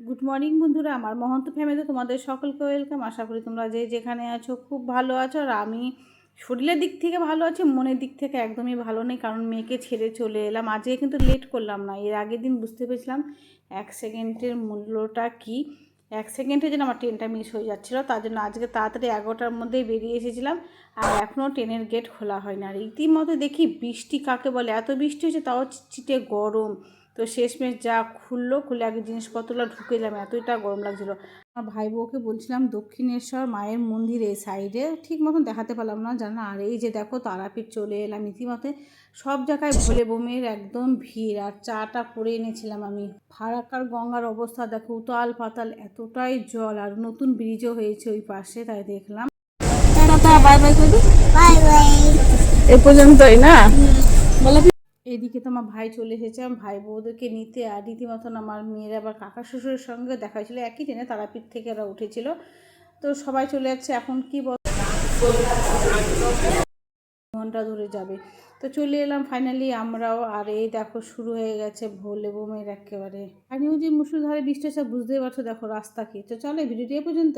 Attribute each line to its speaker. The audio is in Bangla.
Speaker 1: গুড মর্নিং বন্ধুরা, আমার মহন্ত ফ্যামিলিতে তোমাদের সকলকে ওয়েলকাম। আশা করি তোমরা যে যেখানে আছো খুব ভালো আছো। আর আমি শরীরের দিক থেকে ভালো আছি, মনের দিক থেকে একদমই ভালো নেই, কারণ মেয়েকে ছেড়ে চলে এলাম। আজকে কিন্তু লেট করলাম না, এর আগের দিন বুঝতে পেরেছিলাম 1 সেকেন্ডের মূল্যটা কী। 1 সেকেন্ডে যেন আমার ট্রেনটা মিস হয়ে যাচ্ছিলো, তার জন্য আজকে তাড়াতাড়ি 11টার মধ্যেই বেরিয়ে এসেছিলাম। আর এখনও ট্রেনের গেট খোলা হয় না। আর ইতিমধ্যে দেখি বৃষ্টি কাকে বলে, এত বৃষ্টি হয়েছে, তাও চিটচিটে গরম। তো শেষমেশ যা খুলে আগে জিনিসপত্রগুলো ঢুকে এলাম, এতটা গরম লাগছিলো। আমার ভাই বউকে বলছিলাম দক্ষিণেশ্বর মায়ের মন্দির এই সাইডে, ঠিক মতন দেখাতে পারলাম না জানো। আর এই যে দেখো তারাপীঠ চলে এলাম। ইতিমধ্যে সব জায়গায় ভোলে বোমের একদম ভিড়। আর চাটা করে এনেছিলাম আমি। ফারাক্কার গঙ্গার অবস্থা দেখো, উতাল পাতাল, এতটাই জল। আর নতুন ব্রিজও হয়েছে ওই পাশে, তাই দেখলাম। বাই বাই করবি, বাই বাই, এ পর্যন্তই না। এদিকে তো আমার ভাই চলে এসেছে, আমার ভাই বউদেরকে নিতে। আর রীতিমতন আমার মেয়ের আবার কাকা শ্বশুরের সঙ্গে দেখা হয়েছিল, একই ট্রেনে তারাপীঠ থেকে ওরা উঠেছিল। তো সবাই চলে যাচ্ছে, এখন কি ঘন্টা ধরে যাবে। তো চলে এলাম ফাইনালি আমরাও। আর এই দেখো শুরু হয়ে গেছে ভোলে বোমের একেবারে। আর যে মুসুলধারে বৃষ্টি হচ্ছে, বুঝতেই পারছো, দেখো রাস্তা কি। তো চলো ভিডিওটি এ পর্যন্ত।